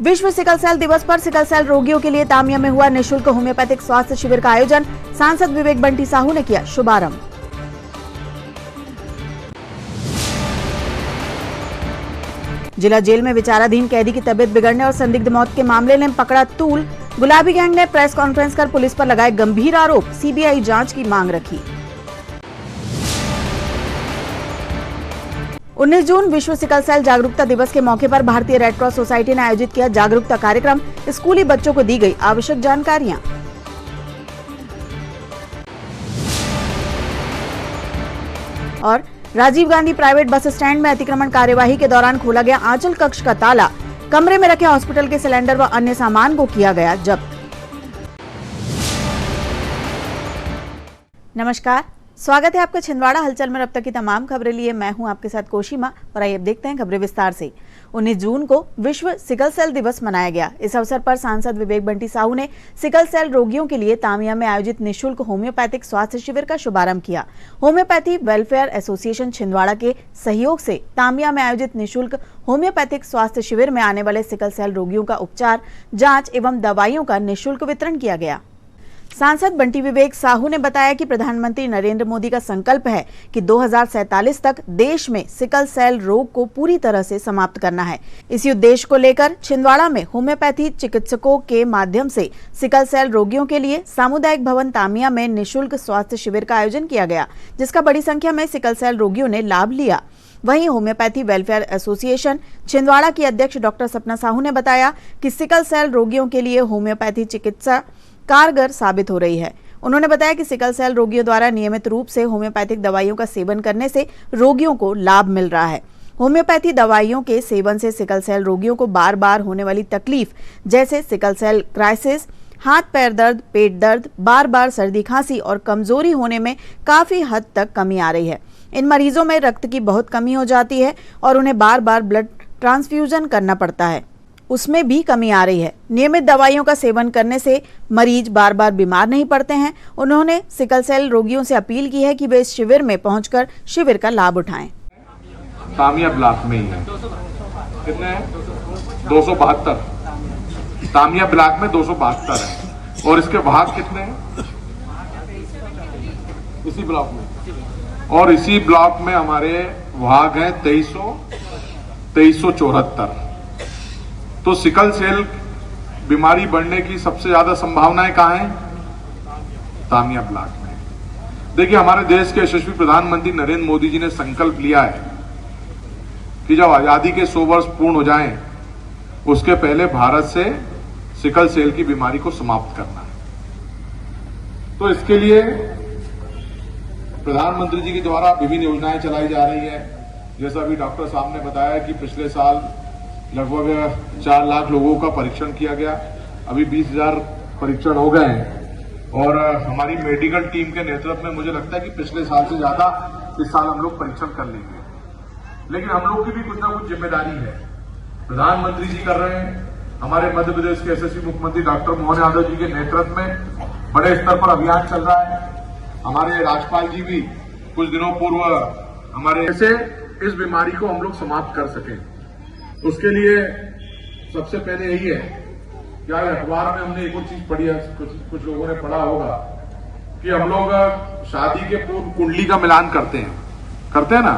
विश्व sickle cell दिवस पर सिकल सेल रोगियों के लिए तामिया में हुआ निःशुल्क होम्योपैथिक स्वास्थ्य शिविर का आयोजन सांसद विवेक बंटी साहू ने किया शुभारंभ। जिला जेल में विचाराधीन कैदी की तबीयत बिगड़ने और संदिग्ध मौत के मामले ने पकड़ा तूल। गुलाबी गैंग ने प्रेस कॉन्फ्रेंस कर पुलिस पर लगाए गंभीर आरोप, सीबीआई जांच की मांग रखी। 19 जून विश्व सिकल सेल जागरूकता दिवस के मौके पर भारतीय रेड क्रॉस सोसाइटी ने आयोजित किया जागरूकता कार्यक्रम। स्कूली बच्चों को दी गई आवश्यक जानकारियां। और Rajiv Gandhi private bus stand में अतिक्रमण कार्यवाही के दौरान खोला गया आंचल कक्ष का ताला। कमरे में रखे हॉस्पिटल के सिलेंडर व अन्य सामान को किया गया जब्त। नमस्कार, स्वागत है आपका छिंदवाड़ा हलचल में। अब तक की तमाम खबरें लिए मैं हूं आपके साथ कोशिमा और आइए अब देखते हैं खबरें विस्तार से। 19 जून को विश्व सिकल सेल दिवस मनाया गया। इस अवसर पर सांसद विवेक बंटी साहू ने सिकल सेल रोगियों के लिए तामिया में आयोजित निःशुल्क होम्योपैथिक स्वास्थ्य शिविर का शुभारंभ किया। होम्योपैथी वेलफेयर एसोसिएशन छिंदवाड़ा के सहयोग से तामिया में आयोजित निःशुल्क होम्योपैथिक स्वास्थ्य शिविर में आने वाले सिकल सेल रोगियों का उपचार, जाँच एवं दवाइयों का निःशुल्क वितरण किया गया। सांसद बंटी विवेक साहू ने बताया कि प्रधानमंत्री नरेंद्र मोदी का संकल्प है कि 2047 तक देश में सिकल सेल रोग को पूरी तरह से समाप्त करना है। इसी उद्देश्य को लेकर छिंदवाड़ा में होम्योपैथी चिकित्सकों के माध्यम से सिकल सेल रोगियों के लिए सामुदायिक भवन तामिया में निःशुल्क स्वास्थ्य शिविर का आयोजन किया गया, जिसका बड़ी संख्या में सिकल सेल रोगियों ने लाभ लिया। वहीं होम्योपैथी वेलफेयर एसोसिएशन छिंदवाड़ा की अध्यक्ष डॉक्टर सपना साहू ने बताया कि सिकल सेल रोगियों के लिए होम्योपैथी चिकित्सा कारगर साबित हो रही है। उन्होंने बताया कि सिकल सेल रोगियों द्वारा नियमित रूप से होम्योपैथिक दवाइयों का सेवन करने से रोगियों को लाभ मिल रहा है। होम्योपैथी दवाइयों के सेवन से सिकल सेल रोगियों को बार बार होने वाली तकलीफ जैसे सिकल सेल क्राइसिस, हाथ पैर दर्द, पेट दर्द, बार बार सर्दी खांसी और कमजोरी होने में काफी हद तक कमी आ रही है। इन मरीजों में रक्त की बहुत कमी हो जाती है और उन्हें बार बार ब्लड ट्रांसफ्यूजन करना पड़ता है, उसमें भी कमी आ रही है। नियमित दवाइयों का सेवन करने से मरीज बार बार बीमार नहीं पड़ते हैं। उन्होंने सिकल सेल रोगियों से अपील की है कि वे इस शिविर में पहुंचकर शिविर का लाभ उठाएं। तामिया ब्लॉक में ही है। कितने हैं? 272। तामिया ब्लॉक में 272 है और इसके भाग कितने हैं? इसी ब्लॉक में, और इसी ब्लॉक में हमारे भाग हैं 2374। तो सिकल सेल बीमारी बढ़ने की सबसे ज्यादा संभावनाएं कहां हैं? तामिया ब्लॉक में। देखिए, हमारे देश के यशस्वी प्रधानमंत्री नरेंद्र मोदी जी ने संकल्प लिया है कि जब आजादी के 100 वर्ष पूर्ण हो जाएं, उसके पहले भारत से सिकल सेल की बीमारी को समाप्त करना है। तो इसके लिए प्रधानमंत्री जी के द्वारा विभिन्न योजनाएं चलाई जा रही है। जैसा अभी डॉक्टर साहब ने बताया कि पिछले साल लगभग 4 लाख लोगों का परीक्षण किया गया। अभी 20,000 परीक्षण हो गए हैं और हमारी मेडिकल टीम के नेतृत्व में मुझे लगता है कि पिछले साल से ज्यादा इस साल हम लोग परीक्षण कर लेंगे। लेकिन हम लोग की भी कुछ ना कुछ जिम्मेदारी है। प्रधानमंत्री जी कर रहे हैं, हमारे मध्य प्रदेश के यशस्वी मुख्यमंत्री डॉक्टर मोहन यादव जी के नेतृत्व में बड़े स्तर पर अभियान चल रहा है। हमारे राज्यपाल जी भी कुछ दिनों पूर्व हमारे से इस बीमारी को हम लोग समाप्त कर सकें, उसके लिए सबसे पहले यही है कि आज अखबार में हमने एक और चीज पढ़ी है, कुछ लोगों ने पढ़ा होगा कि हम लोग शादी के पूर्व कुंडली का मिलान करते हैं ना,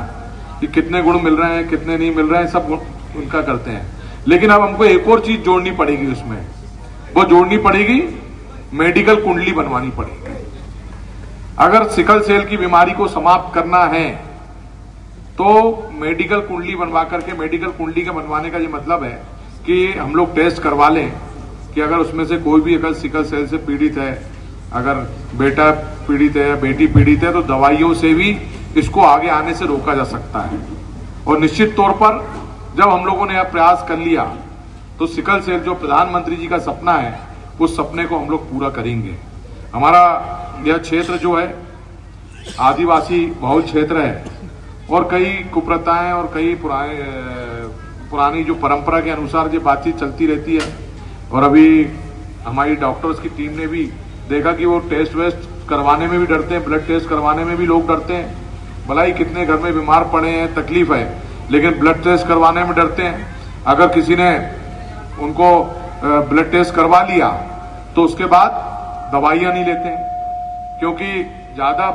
कि कितने गुण मिल रहे हैं, कितने नहीं मिल रहे हैं, सब उनका करते हैं। लेकिन अब हमको एक और चीज जोड़नी पड़ेगी उसमें, वो जोड़नी पड़ेगी मेडिकल कुंडली बनवानी पड़ेगी। अगर सिकल सेल की बीमारी को समाप्त करना है तो मेडिकल कुंडली बनवा करके, मेडिकल कुंडली का बनवाने का ये मतलब है कि हम लोग टेस्ट करवा लें कि अगर उसमें से कोई भी अगर सिकल सेल से पीड़ित है, अगर बेटा पीड़ित है या बेटी पीड़ित है, तो दवाइयों से भी इसको आगे आने से रोका जा सकता है। और निश्चित तौर पर जब हम लोगों ने यह प्रयास कर लिया तो सिकल सेल जो प्रधानमंत्री जी का सपना है, उस सपने को हम लोग पूरा करेंगे। हमारा यह क्षेत्र जो है आदिवासी बहुल क्षेत्र है और कई कुप्रथाएं और कई पुरानी जो परंपरा के अनुसार ये बातचीत चलती रहती है। और अभी हमारी डॉक्टर्स की टीम ने भी देखा कि वो टेस्ट वेस्ट करवाने में भी डरते हैं, ब्लड टेस्ट करवाने में भी लोग डरते हैं। भलाई कितने घर में बीमार पड़े हैं, तकलीफ है, लेकिन ब्लड टेस्ट करवाने में डरते हैं। अगर किसी ने उनको ब्लड टेस्ट करवा लिया तो उसके बाद दवाइयां नहीं लेते हैं, क्योंकि ज्यादा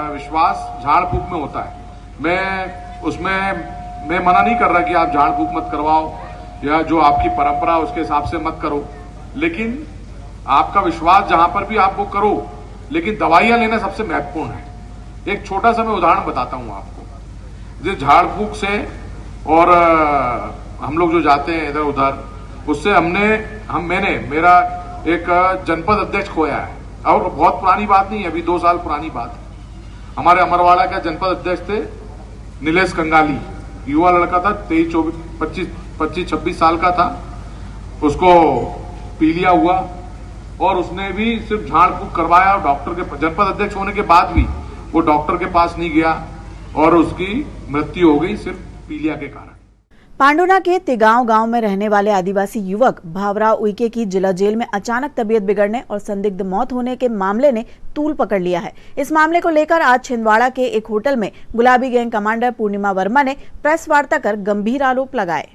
विश्वास झाड़ फूक में होता है। मैं मना नहीं कर रहा कि आप झाड़ फूक मत करवाओ या जो आपकी परंपरा उसके हिसाब से मत करो, लेकिन आपका विश्वास जहां पर भी आप वो करो, लेकिन दवाइयां लेना सबसे महत्वपूर्ण है। एक छोटा सा मैं उदाहरण बताता हूं आपको। जिस झाड़ फूक से और हम लोग जो जाते हैं इधर उधर, उससे मैंने मेरा एक जनपद अध्यक्ष खोया है, और बहुत पुरानी बात नहीं है, अभी 2 साल पुरानी बात है। हमारे अमरवाड़ा का जनपद अध्यक्ष थे नीलेश कंगाली, युवा लड़का था, 25-26 साल का था। उसको पीलिया हुआ और उसने भी सिर्फ झाड़ फूक करवाया, डॉक्टर के जनपद अध्यक्ष होने के बाद भी वो डॉक्टर के पास नहीं गया और उसकी मृत्यु हो गई सिर्फ पीलिया के कारण। पांडुना के तिगांव गांव में रहने वाले आदिवासी युवक भावराव उइके की जिला जेल में अचानक तबीयत बिगड़ने और संदिग्ध मौत होने के मामले ने तूल पकड़ लिया है। इस मामले को लेकर आज छिंदवाड़ा के एक होटल में गुलाबी गैंग कमांडर पूर्णिमा वर्मा ने प्रेस वार्ता कर गंभीर आरोप लगाए।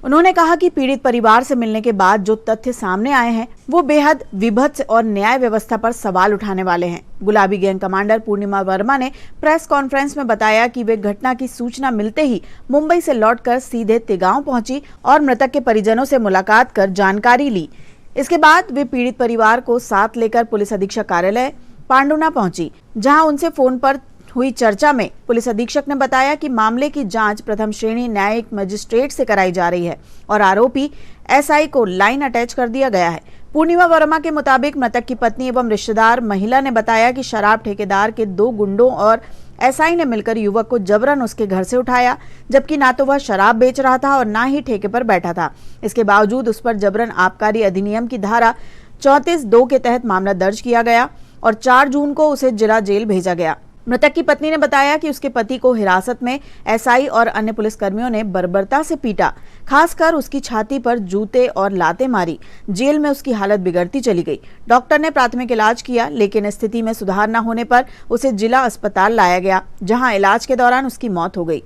उन्होंने कहा कि पीड़ित परिवार से मिलने के बाद जो तथ्य सामने आए हैं वो बेहद विभत्स और न्याय व्यवस्था पर सवाल उठाने वाले हैं। गुलाबी गैंग कमांडर पूर्णिमा वर्मा ने प्रेस कॉन्फ्रेंस में बताया कि वे घटना की सूचना मिलते ही मुंबई से लौटकर सीधे तिगांव पहुंची और मृतक के परिजनों से मुलाकात कर जानकारी ली। इसके बाद वे पीड़ित परिवार को साथ लेकर पुलिस अधीक्षक कार्यालय पांडुना पहुंची, जहां उनसे फोन पर हुई चर्चा में पुलिस अधीक्षक ने बताया कि मामले की जांच प्रथम श्रेणी न्यायिक मजिस्ट्रेट से कराई जा रही है और आरोपी एसआई को लाइन अटैच कर दिया गया है। पूर्णिमा वर्मा के मुताबिक मृतक की पत्नी एवं रिश्तेदार महिला ने बताया कि शराब ठेकेदार के 2 गुंडों और एसआई ने मिलकर युवक को जबरन उसके घर से उठाया, जबकि ना तो वह शराब बेच रहा था और ना ही ठेके पर बैठा था। इसके बावजूद उस पर जबरन आबकारी अधिनियम की धारा 34(2) के तहत मामला दर्ज किया गया और 4 जून को उसे जिला जेल भेजा गया। मृतक की पत्नी ने बताया कि उसके पति को हिरासत में एसआई और अन्य पुलिसकर्मियों ने बर्बरता से पीटा, खासकर उसकी छाती पर जूते और लातें मारी। जेल में उसकी हालत बिगड़ती चली गई। डॉक्टर ने प्राथमिक इलाज किया, लेकिन स्थिति में सुधार न होने पर उसे जिला अस्पताल लाया गया, जहां इलाज के दौरान उसकी मौत हो गई।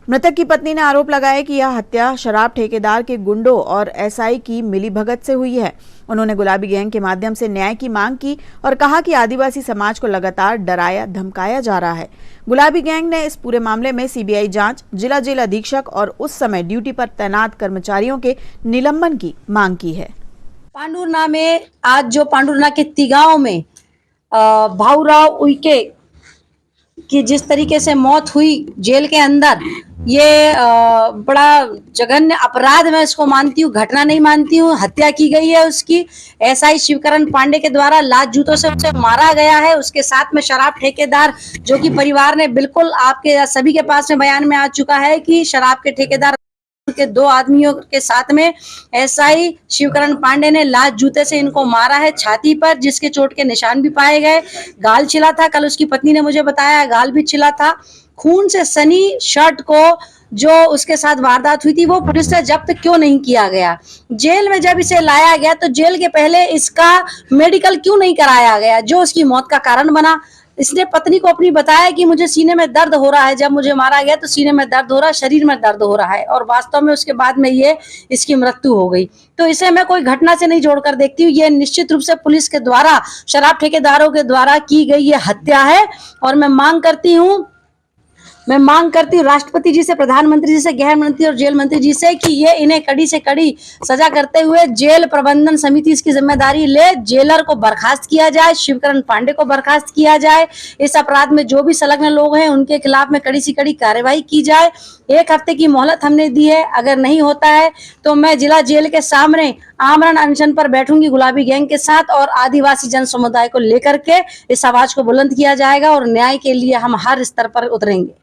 मृतक की पत्नी ने आरोप लगाया कि यह हत्या शराब ठेकेदार के गुंडों और एसआई की मिलीभगत से हुई है। उन्होंने गुलाबी गैंग के माध्यम से न्याय की मांग की और कहा कि आदिवासी समाज को लगातार डराया धमकाया जा रहा है। गुलाबी गैंग ने इस पूरे मामले में सीबीआई जांच, जिला जेल अधीक्षक और उस समय ड्यूटी पर तैनात कर्मचारियों के निलंबन की मांग की है। पांडुरना में आज जो पांडुरना के तिगांव में भावराव उइके की जिस तरीके से मौत हुई जेल के अंदर, ये बड़ा जघन्य अपराध मैं इसको मानती हूँ, घटना नहीं मानती हूँ। हत्या की गई है उसकी, एसआई शिवकरण पांडे के द्वारा लात जूतों से उसे मारा गया है। उसके साथ में शराब ठेकेदार, जो कि परिवार ने बिल्कुल आपके सभी के पास में बयान में आ चुका है कि शराब के ठेकेदार के 2 आदमियों के साथ में एसआई शिवकरण पांडे ने लात जूते से इनको मारा है छाती पर, जिसके चोट के निशान भी पाए गए। गाल छिला था, कल उसकी पत्नी ने मुझे बताया गाल भी छिला था। खून से सनी शर्ट को जो उसके साथ वारदात हुई थी वो पुलिस से जब्त क्यों नहीं किया गया? जेल में जब इसे लाया गया तो जेल के पहले इसका मेडिकल क्यों नहीं कराया गया, जो उसकी मौत का कारण बना? इसने पत्नी को अपनी बताया कि मुझे सीने में दर्द हो रहा है, जब मुझे मारा गया तो सीने में दर्द हो रहा है, शरीर में दर्द हो रहा है, और वास्तव में उसके बाद में ये इसकी मृत्यु हो गई। तो इसे मैं कोई घटना से नहीं जोड़कर देखती हूँ। ये निश्चित रूप से पुलिस के द्वारा, शराब ठेकेदारों के द्वारा की गई ये हत्या है। और मैं मांग करती हूँ राष्ट्रपति जी से, प्रधानमंत्री जी से, गृह मंत्री और जेल मंत्री जी से कि ये इन्हें कड़ी से कड़ी सजा करते हुए जेल प्रबंधन समिति इसकी जिम्मेदारी ले, जेलर को बर्खास्त किया जाए, शिवकरण पांडे को बर्खास्त किया जाए। इस अपराध में जो भी संलग्न लोग हैं उनके खिलाफ में कड़ी से कड़ी कार्रवाई की जाए। 1 हफ्ते की मोहलत हमने दी है, अगर नहीं होता है तो मैं जिला जेल के सामने आमरण अनशन पर बैठूंगी गुलाबी गैंग के साथ, और आदिवासी जन समुदाय को लेकर के इस आवाज को बुलंद किया जाएगा और न्याय के लिए हम हर स्तर पर उतरेंगे।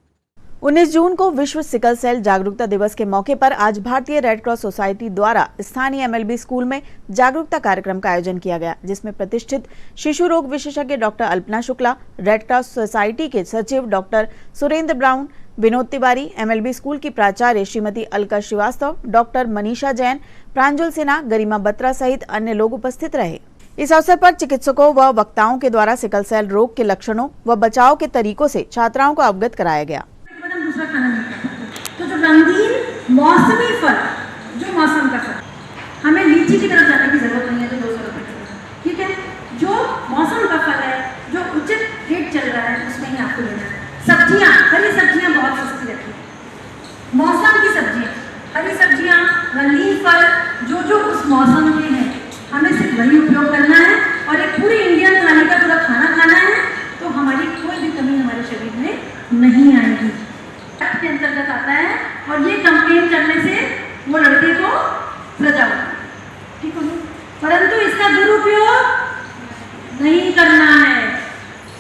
19 जून को विश्व सिकल सेल जागरूकता दिवस के मौके पर आज भारतीय रेड क्रॉस सोसाइटी द्वारा स्थानीय एमएलबी स्कूल में जागरूकता कार्यक्रम का आयोजन किया गया, जिसमें प्रतिष्ठित शिशु रोग विशेषज्ञ doctor Alpana Shukla, red cross society के सचिव doctor Surendra brown, Vinod Tiwari, MLB school की प्राचार्य श्रीमती अलका श्रीवास्तव, डॉक्टर मनीषा जैन, प्रांजल सिन्हा, गरिमा बत्रा सहित अन्य लोग उपस्थित रहे। इस अवसर पर चिकित्सकों व वक्ताओं के द्वारा सिकल सेल रोग के लक्षणों व बचाव के तरीकों से छात्राओं को अवगत कराया गया। दूसरा खाना नहीं खाते, तो जो रंगीन मौसमी फल, जो मौसम का फल, हमें लीची की तरफ जाने की जरूरत नहीं है जो 200 रुपये की है, ठीक है। जो मौसम का फल है, जो उचित रेट चल रहा है, उसमें ही आपको लेना है। सब्जियां, हरी सब्जियां बहुत सस्ती रखी है, मौसम की सब्जियां, हरी सब्जियां, रंगीन फल, जो जो उस मौसम के हैं, हमें सिर्फ वही उपयोग करना है और एक पूरी इंडियन थाली का पूरा खाना खाना है, तो हमारी कोई भी कमी हमारे शरीर में नहीं आएगी। के अंतर्गत आता है और ये कंप्लेन करने से वो लड़के को सजा होती है, ठीक है, परंतु इसका दुरुपयोग नहीं करना है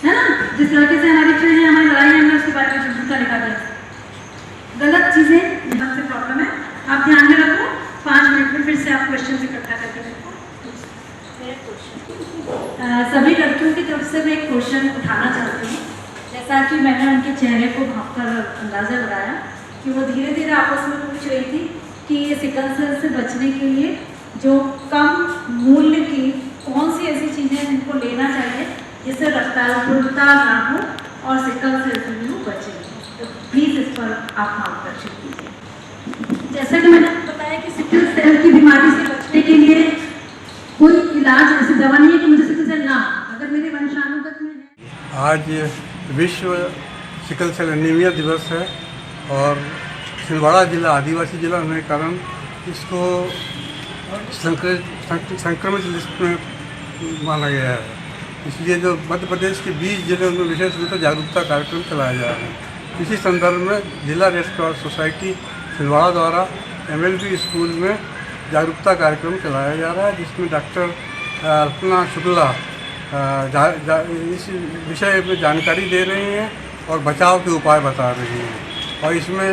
ना। जिस लड़के से हमारी चीजें हमारी लड़ाई है, हमने उसके बारे में झूठा लिखा दिया, गलत चीजें, ढंग से प्रॉब्लम है, आप ध्यान में रखो। 5 मिनट में फिर से आप क्वेश्चन इकट्ठा करके रखो। सभी लड़कियों की तरफ से मैं एक क्वेश्चन उठाना चाहती हूँ। जैसा कि मैंने उनके चेहरे को भांपकर अंदाजा लगाया कि वो धीरे धीरे आपस में पूछ रही थी कि ये सिकल सेल से बचने के लिए जो कम मूल्य की कौन सी ऐसी चीज़ें इनको लेना चाहिए जिससे रक्तचाप ना हो और सिकल सेल से भी वो बचे। तो प्लीज़ इस पर आप मार्गदर्शन कीजिए। जैसा कि मैंने बताया कि सिकल सेल की बीमारी से बचने के लिए कोई इलाज ऐसी दवा नहीं है कि मुझे सिकल सेल ना, अगर मेरे वंशानुगत में है। आज विश्व सिकल सेल एनीमिया दिवस है और छिंदवाड़ा जिला आदिवासी जिला होने के कारण इसको संक्रमित लिस्ट में माना गया है। इसलिए जो मध्य प्रदेश के 20 जिले उनमें विशेष रूप से जागरूकता कार्यक्रम चलाया जा रहा है। इसी संदर्भ में जिला रेड क्रॉस सोसाइटी छिंदवाड़ा द्वारा MLB स्कूल में जागरूकता कार्यक्रम चलाया जा रहा है, जिसमें डॉक्टर अल्पना शुक्ला इस विषय में जानकारी दे रही हैं और बचाव के उपाय बता रही हैं। और इसमें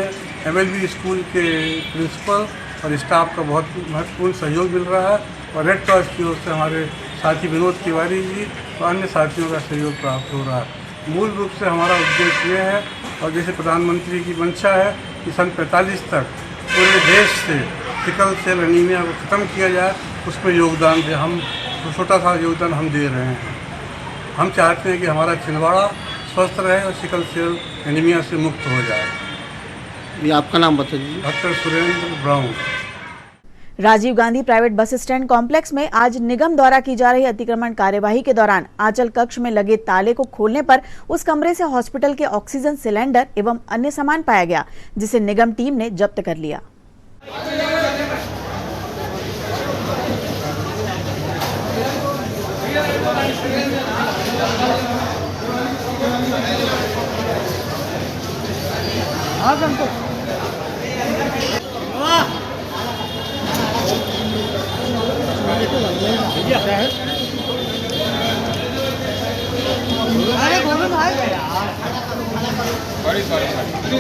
MLB स्कूल के प्रिंसिपल और स्टाफ का बहुत महत्वपूर्ण सहयोग मिल रहा है और रेड क्रॉस की ओर से हमारे साथी विनोद तिवारी जी और अन्य साथियों का सहयोग प्राप्त हो रहा है। मूल रूप से हमारा उद्देश्य ये है, और जैसे प्रधानमंत्री की मंशा है कि सन 45 तक पूरे देश से सिकल सेल एनीमिया को ख़त्म किया जाए, उसमें योगदान दे। हम छोटा सा योगदान हम दे रहे हैं। हम चाहते हैं कि हमारा छिंदवाड़ा स्वस्थ रहे और सिकल सेल एनीमिया से मुक्त हो जाए। ये आपका नाम बता दीजिए। Doctor Surendra Brown. Rajiv Gandhi private bus stand complex में आज निगम द्वारा की जा रही अतिक्रमण कार्यवाही के दौरान आंचल कक्ष में लगे ताले को खोलने पर उस कमरे से हॉस्पिटल के ऑक्सीजन सिलेंडर एवं अन्य सामान पाया गया, जिसे निगम टीम ने जब्त कर लिया।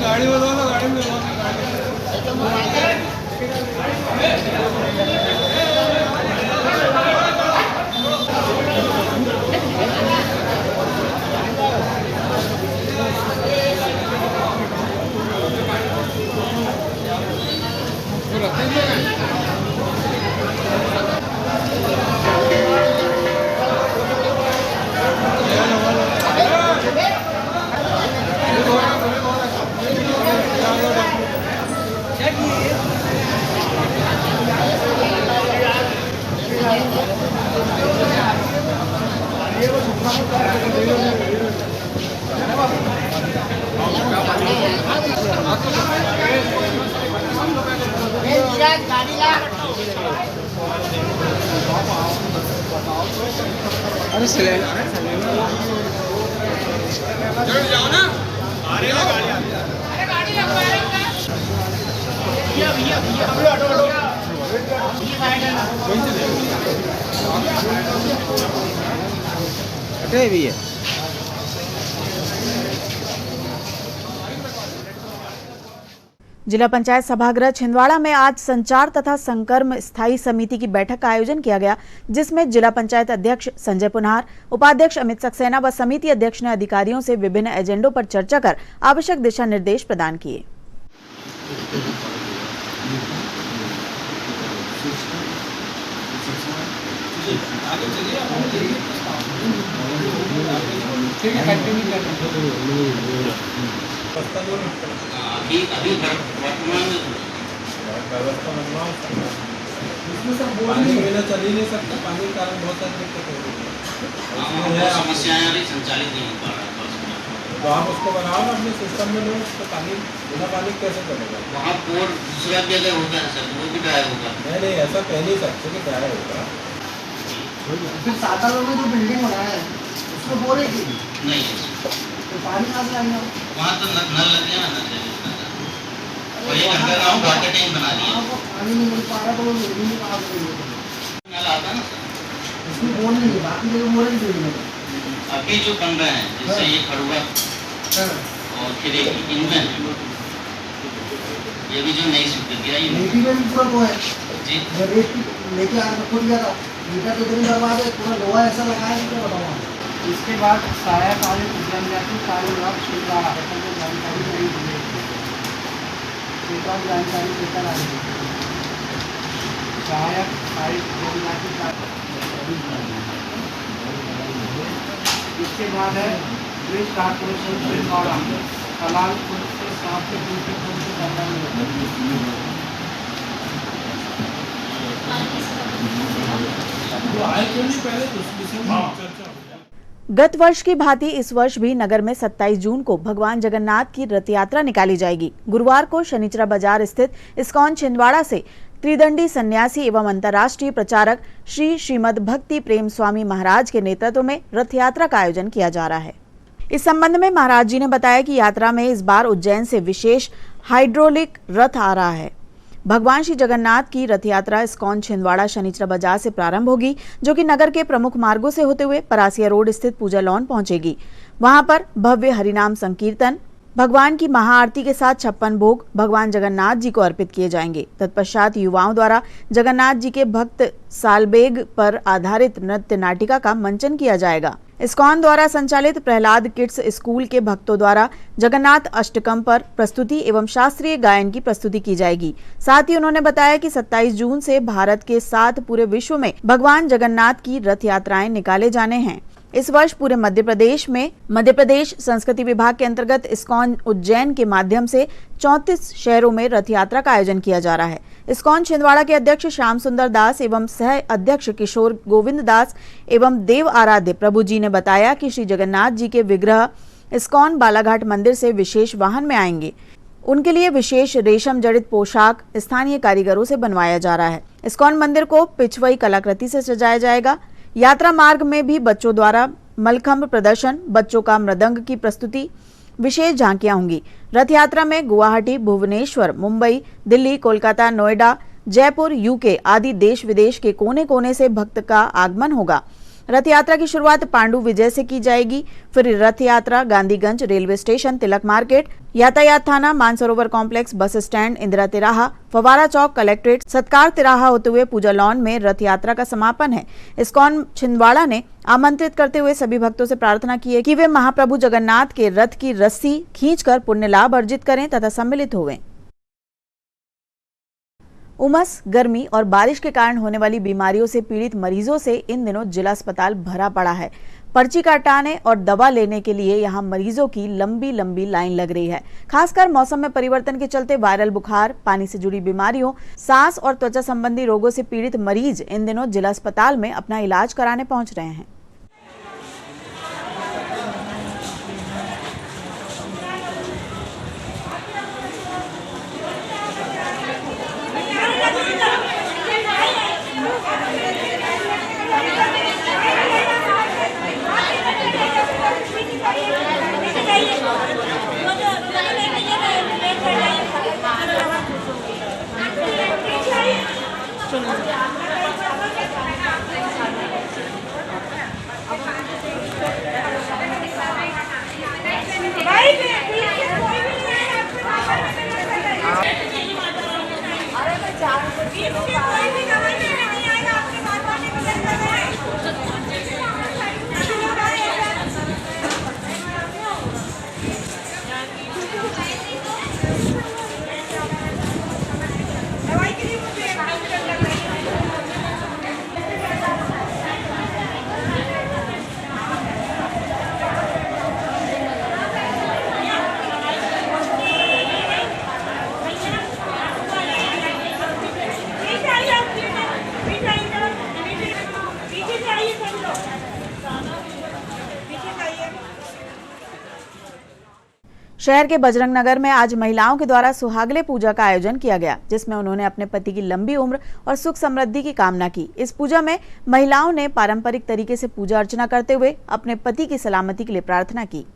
गाड़ी में दो ना, गाड़ी में अरे जाओ ना, अरे गाड़ी भैया। जिला पंचायत सभागृह छिंदवाड़ा में आज संचार तथा संकर्म स्थायी समिति की बैठक का आयोजन किया गया, जिसमें जिला पंचायत अध्यक्ष संजय पुनहार, उपाध्यक्ष अमित सक्सेना व समिति अध्यक्ष ने अधिकारियों से विभिन्न एजेंडों पर चर्चा कर आवश्यक दिशा निर्देश प्रदान किए। अभी वर्तमान पानी बिना चल ही नहीं सकता, पानी के कारण बहुत सारी दिक्कत हो रही है। समस्याएं आ रही, संचालित नहीं हो पा रहा है। तो आप उसको बनाओ ना अपने सिस्टम में, लोग तो पानी बिना पानी कैसे चलेगा? वहाँ पोर दूसरा भी अगर होता है सर, वो भी ड्राई होगा। नहीं, ऐसा कह नहीं सकते कि क्या होगा। फिर सादा लोग जो बिल्डिंग बनाया है उसको बोले कि नहीं तो पानी कहाँ से आएगा? वहाँ तो नल लग गया ना, और एक अंडरग्राउंड वाटर टैंक बना दिया। पानी नहीं मिल पा रहा तो वो बिल्डिंग में कहाँ से मिलेगा? नल आता है ना सर, इसमें बोल नहीं है, बाकी लोग बोले नहीं बिल्डिंग। अभी जो बन रहे हैं जैसे ये खड़ुआ और फिर एक इंजन, ये भी जो नई स्वीकृति आई है नीति में भी पूरा वो है जी। जब रेत लेके आगे तो खुद गया था, मीटर तो दिन बर्बाद है, पूरा लोहा ऐसा लगाया कि क्या बताऊँ। इसके बाद सहायक आगे उद्यान जाती सारे लोग शिल्पा जानकारी नहीं दी, जानकारी लेकर आए सहायक इसके बाद है ब्रिज कारपोरेशन छिंदवाड़ा कलाल पुल से सांप के पुल के पुल से करना आए क्यों नहीं पहले, तो उसमें चर्चा हो जाए। गत वर्ष की भांति इस वर्ष भी नगर में 27 जून को भगवान जगन्नाथ की रथ यात्रा निकाली जाएगी। गुरुवार को शनिचरा बाजार स्थित इस्कॉन छिंदवाड़ा से त्रिदंडी सन्यासी एवं अंतर्राष्ट्रीय प्रचारक श्री श्रीमद भक्ति प्रेम स्वामी महाराज के नेतृत्व में रथ यात्रा का आयोजन किया जा रहा है। इस संबंध में महाराज जी ने बताया कि यात्रा में इस बार उज्जैन से विशेष हाइड्रोलिक रथ आ रहा है। भगवान श्री जगन्नाथ की रथ यात्रा इस्कॉन छिंदवाड़ा शनिचरा बाजार से प्रारंभ होगी, जो कि नगर के प्रमुख मार्गों से होते हुए परासिया रोड स्थित पूजा लॉन पहुंचेगी। वहां पर भव्य हरिनाम संकीर्तन, भगवान की महाआरती के साथ 56 भोग भगवान जगन्नाथ जी को अर्पित किए जाएंगे। तत्पश्चात युवाओं द्वारा जगन्नाथ जी के भक्त सालबेग पर आधारित नृत्य नाटिका का मंचन किया जाएगा। इस्कॉन द्वारा संचालित प्रहलाद किड्स स्कूल के भक्तों द्वारा जगन्नाथ अष्टकम पर प्रस्तुति एवं शास्त्रीय गायन की प्रस्तुति की जाएगी। साथ ही उन्होंने बताया कि 27 जून से भारत के साथ पूरे विश्व में भगवान जगन्नाथ की रथ यात्राएं निकाले जाने हैं। इस वर्ष पूरे मध्य प्रदेश संस्कृति विभाग के अंतर्गत इस्कॉन उज्जैन के माध्यम से 34 शहरों में रथ यात्रा का आयोजन किया जा रहा है। इस्कॉन छिंदवाड़ा के अध्यक्ष श्याम सुंदर दास एवं सह अध्यक्ष किशोर गोविंद दास एवं देव आराध्य प्रभु जी ने बताया कि श्री जगन्नाथ जी के विग्रह इस्कॉन बालाघाट मंदिर से विशेष वाहन में आएंगे। उनके लिए विशेष रेशम जड़ित पोशाक स्थानीय कारीगरों से बनवाया जा रहा है। इस्कॉन मंदिर को पिछवई कलाकृति से सजाया जाएगा। यात्रा मार्ग में भी बच्चों द्वारा मलखम्ब प्रदर्शन, बच्चों का मृदंग की प्रस्तुति, विशेष झांकियां होंगी। रथ यात्रा में गुवाहाटी, भुवनेश्वर, मुंबई, दिल्ली, कोलकाता, नोएडा, जयपुर, यूके आदि देश विदेश के कोने कोने से भक्त का आगमन होगा। रथ यात्रा की शुरुआत पांडु विजय से की जाएगी। फिर रथ यात्रा गांधीगंज रेलवे स्टेशन, तिलक मार्केट, यातायात थाना, Mansarovar complex, bus stand, Indira तिराहा, फवारा चौक, कलेक्ट्रेट, सत्कार तिराहा होते हुए पूजा लॉन में रथ यात्रा का समापन है। इस्कॉन छिंदवाड़ा ने आमंत्रित करते हुए सभी भक्तों से प्रार्थना की है कि वे महाप्रभु जगन्नाथ के रथ की रस्सी खींचकर पुण्य लाभ अर्जित करें तथा सम्मिलित होवें। उमस, गर्मी और बारिश के कारण होने वाली बीमारियों से पीड़ित मरीजों से इन दिनों जिला अस्पताल भरा पड़ा है। पर्ची कटाने और दवा लेने के लिए यहां मरीजों की लंबी लंबी लाइन लग रही है। खासकर मौसम में परिवर्तन के चलते वायरल बुखार, पानी से जुड़ी बीमारियों, सांस और त्वचा संबंधी रोगों से पीड़ित मरीज इन दिनों जिला अस्पताल में अपना इलाज कराने पहुंच रहे हैं। शहर के बजरंग नगर में आज महिलाओं के द्वारा सुहागले पूजा का आयोजन किया गया, जिसमें उन्होंने अपने पति की लंबी उम्र और सुख समृद्धि की कामना की। इस पूजा में महिलाओं ने पारंपरिक तरीके से पूजा अर्चना करते हुए अपने पति की सलामती के लिए प्रार्थना की।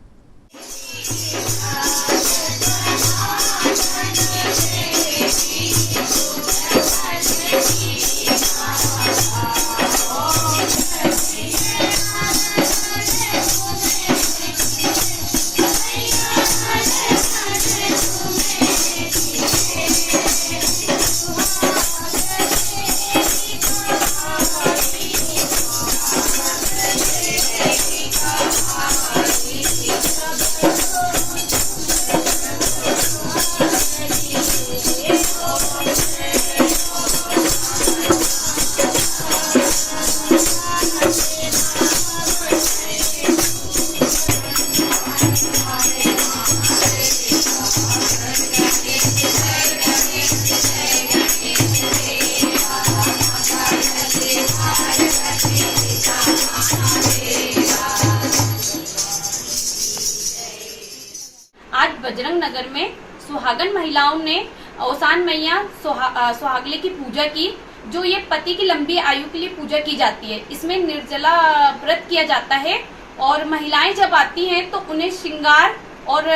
आज बजरंग नगर में सुहागन महिलाओं ने ओसान मैया सुहागले की पूजा की, जो ये पति की लंबी आयु के लिए पूजा की जाती है। इसमें निर्जला व्रत किया जाता है और महिलाएं जब आती हैं तो उन्हें श्रृंगार और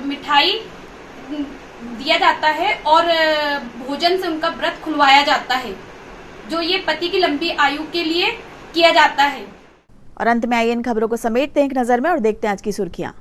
मिठाई दिया जाता है और भोजन से उनका व्रत खुलवाया जाता है, जो ये पति की लंबी आयु के लिए किया जाता है। और अंत में आइए इन खबरों को समेटते हैं एक नजर में और देखते हैं आज की सुर्खियां।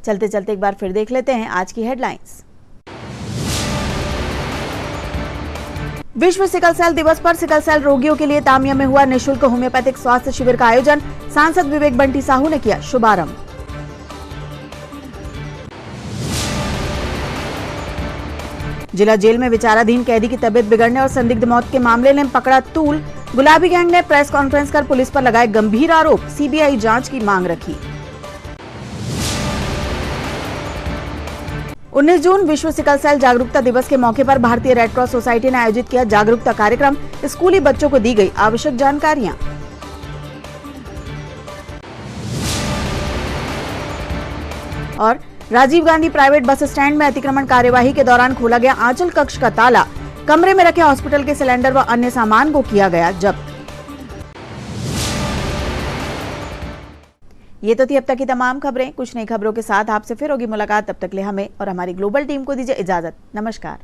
चलते चलते एक बार फिर देख लेते हैं आज की हेडलाइंस। विश्व सिकल सेल दिवस पर सिकल सेल रोगियों के लिए तामिया में हुआ निःशुल्क होम्योपैथिक स्वास्थ्य शिविर का आयोजन। सांसद विवेक बंटी साहू ने किया शुभारंभ। जिला जेल में विचाराधीन कैदी की तबीयत बिगड़ने और संदिग्ध मौत के मामले ने पकड़ा तूल। गुलाबी गैंग ने प्रेस कॉन्फ्रेंस कर पुलिस पर लगाए गंभीर आरोप। सीबीआई जांच की मांग रखी। 19 जून विश्व सिकल सेल जागरूकता दिवस के मौके पर भारतीय रेड क्रॉस सोसाइटी ने आयोजित किया जागरूकता कार्यक्रम। स्कूली बच्चों को दी गई आवश्यक जानकारियां। और Rajiv Gandhi private bus stand में अतिक्रमण कार्यवाही के दौरान खोला गया आंचल कक्ष का ताला। कमरे में रखे हॉस्पिटल के सिलेंडर व अन्य सामान को किया गया जब्त। ये तो थी अब तक की तमाम खबरें। कुछ नई खबरों के साथ आपसे फिर होगी मुलाकात। तब तक ले हमें और हमारी ग्लोबल टीम को दीजिए इजाजत। नमस्कार।